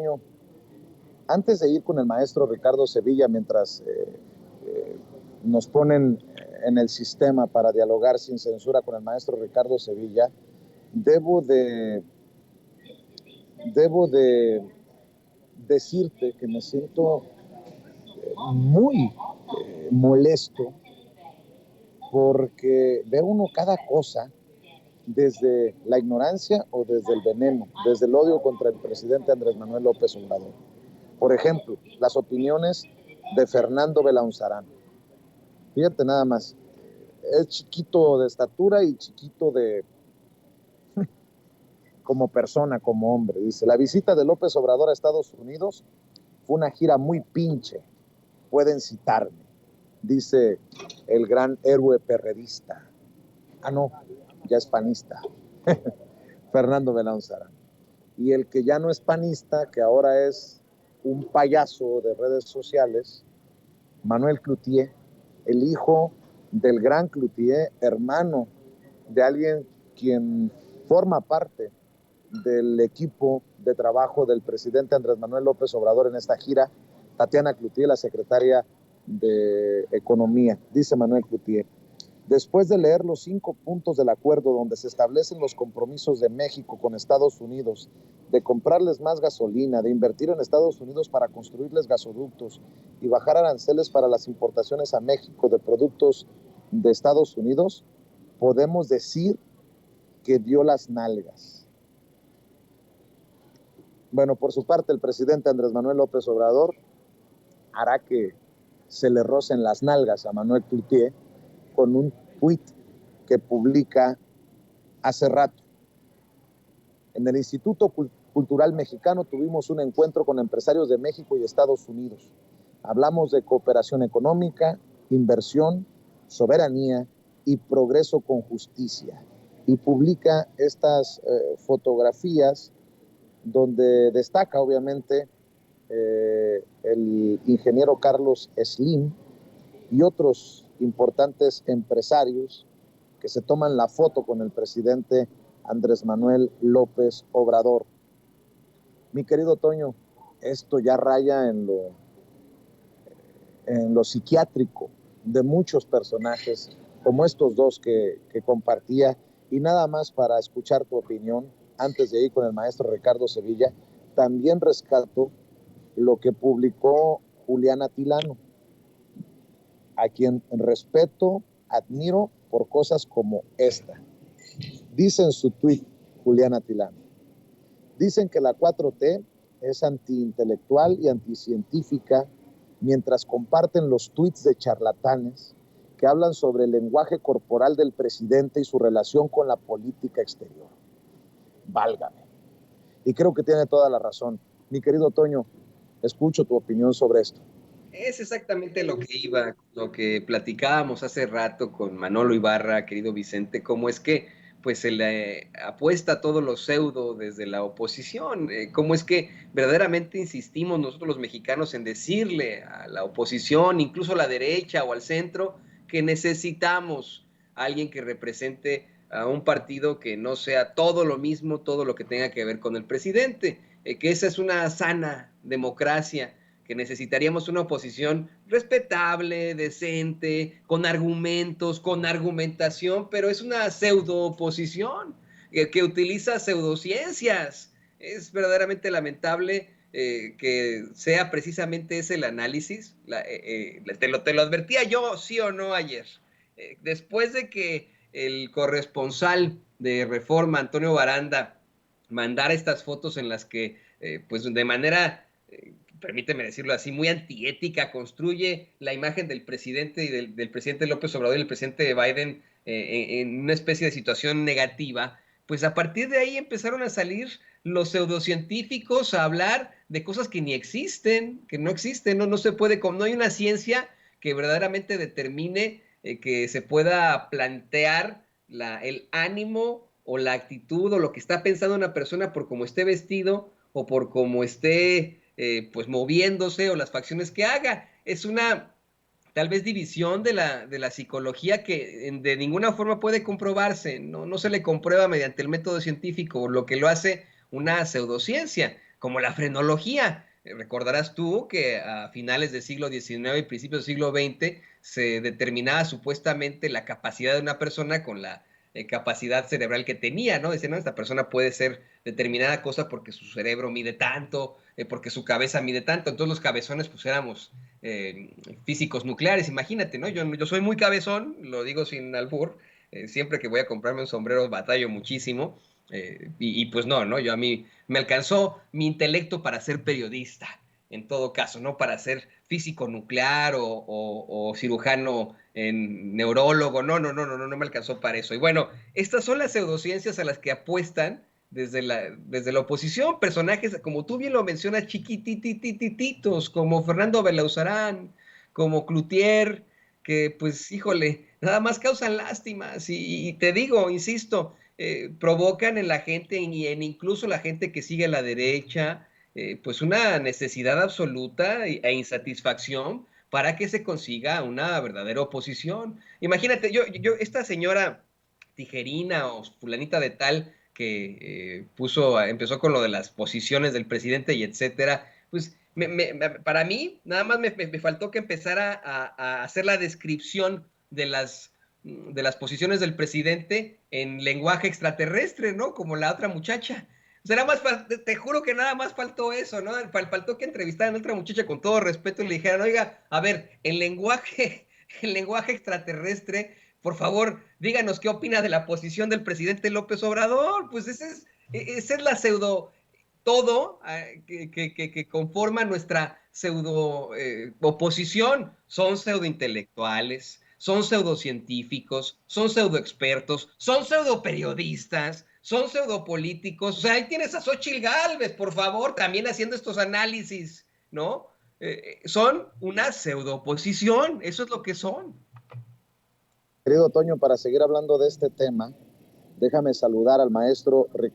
Toño, antes de ir con el maestro Ricardo Sevilla, mientras nos ponen en el sistema para dialogar sin censura con el maestro Ricardo Sevilla, debo de decirte que me siento muy molesto porque ve uno cada cosa desde la ignorancia o desde el veneno, desde el odio contra el presidente Andrés Manuel López Obrador. Por ejemplo, las opiniones de Fernando Belaunzarán. Fíjate nada más, es chiquito de estatura y chiquito de como persona, como hombre. Dice, la visita de López Obrador a Estados Unidos fue una gira muy pinche. Pueden citarme, dice el gran héroe perredista. Ah, no, ya es panista. Fernando Belaunzarán. Y el que ya no es panista, que ahora es un payaso de redes sociales, Manuel Cloutier, el hijo del gran Cloutier, hermano de alguien quien forma parte del equipo de trabajo del presidente Andrés Manuel López Obrador en esta gira, Tatiana Cloutier, la secretaria de Economía. Dice Manuel Cloutier, después de leer los 5 puntos del acuerdo donde se establecen los compromisos de México con Estados Unidos, de comprarles más gasolina, de invertir en Estados Unidos para construirles gasoductos y bajar aranceles para las importaciones a México de productos de Estados Unidos, podemos decir que dio las nalgas. Bueno, por su parte, el presidente Andrés Manuel López Obrador hará que se le rocen las nalgas a Manuel Cloutier con un tuit que publica hace rato. En el Instituto Cultural Mexicano tuvimos un encuentro con empresarios de México y Estados Unidos. Hablamos de cooperación económica, inversión, soberanía y progreso con justicia. Y publica estas fotografías donde destaca obviamente el ingeniero Carlos Slim y otros importantes empresarios que se toman la foto con el presidente Andrés Manuel López Obrador. Mi querido Toño, esto ya raya en lo psiquiátrico de muchos personajes, como estos dos que compartía, y nada más para escuchar tu opinión, antes de ir con el maestro Ricardo Sevilla, también rescato lo que publicó Juliana Tilano, a quien respeto, admiro por cosas como esta. Dice en su tuit Juliana Tilano, dicen que la 4T es antiintelectual y anticientífica mientras comparten los tuits de charlatanes que hablan sobre el lenguaje corporal del presidente y su relación con la política exterior. Válgame. Y creo que tiene toda la razón. Mi querido Toño, escucho tu opinión sobre esto. Es exactamente lo que platicábamos hace rato con Manolo Ibarra, querido Vicente, cómo es que pues se le apuesta a todo lo pseudo desde la oposición, cómo es que verdaderamente insistimos nosotros los mexicanos en decirle a la oposición, incluso a la derecha o al centro, que necesitamos a alguien que represente a un partido que no sea todo lo mismo, todo lo que tenga que ver con el presidente, que esa es una sana democracia, que necesitaríamos una oposición respetable, decente, con argumentos, con argumentación, pero es una pseudo-oposición que utiliza pseudociencias. Es verdaderamente lamentable que sea precisamente ese el análisis. Te lo advertía yo, sí o no, ayer. Después de que el corresponsal de Reforma, Antonio Baranda, mandara estas fotos en las que, pues de manera permíteme decirlo así, muy antiética, construye la imagen del presidente y del presidente López Obrador y el presidente Biden en una especie de situación negativa, pues a partir de ahí empezaron a salir los pseudocientíficos a hablar de cosas que ni existen, que no existen, no se puede, no hay una ciencia que verdaderamente determine que se pueda plantear el ánimo o la actitud o lo que está pensando una persona por cómo esté vestido o por cómo esté pues moviéndose o las facciones que haga. Es una tal vez división de la psicología que de ninguna forma puede comprobarse, no se le comprueba mediante el método científico, lo que lo hace una pseudociencia. como la frenología. Recordarás tú que a finales del siglo XIX y principios del siglo XX se determinaba supuestamente la capacidad de una persona con la capacidad cerebral que tenía, ¿no? Decían, no, esta persona puede ser determinada cosa porque su cerebro mide tanto, porque su cabeza mide tanto. Entonces los cabezones pues éramos físicos nucleares, imagínate, ¿no? Yo soy muy cabezón, lo digo sin albur, siempre que voy a comprarme un sombrero batallo muchísimo, pues no, ¿no? Yo a mí me alcanzó mi intelecto para ser periodista, en todo caso, no para ser físico nuclear o cirujano neurólogo, no me alcanzó para eso. Y bueno, estas son las pseudociencias a las que apuestan desde la oposición, personajes, como tú bien lo mencionas, chiquititititos, como Fernando Belauzarán, como Cloutier, que pues, híjole, nada más causan lástimas y te digo, insisto, provocan en la gente y en incluso la gente que sigue a la derecha, pues una necesidad absoluta e insatisfacción para que se consiga una verdadera oposición. Imagínate, esta señora Tijerina o fulanita de tal que empezó con lo de las posiciones del presidente y etcétera, pues para mí nada más me faltó que empezara a hacer la descripción de las posiciones del presidente en lenguaje extraterrestre, ¿no? Como la otra muchacha. O sea, te juro que nada más faltó eso, ¿no? Faltó que entrevistaran a otra muchacha con todo respeto y le dijeran, oiga, a ver, en lenguaje extraterrestre, por favor, díganos qué opina de la posición del presidente López Obrador. Pues esa es la pseudo, todo que conforma nuestra pseudo oposición. Son pseudointelectuales, son pseudocientíficos, son pseudoexpertos, son pseudoperiodistas, son pseudopolíticos. O sea, ahí tienes a Xóchitl Gálvez, por favor, también haciendo estos análisis, ¿no? Son una pseudooposición, eso es lo que son. Querido Toño, para seguir hablando de este tema, déjame saludar al maestro Ricardo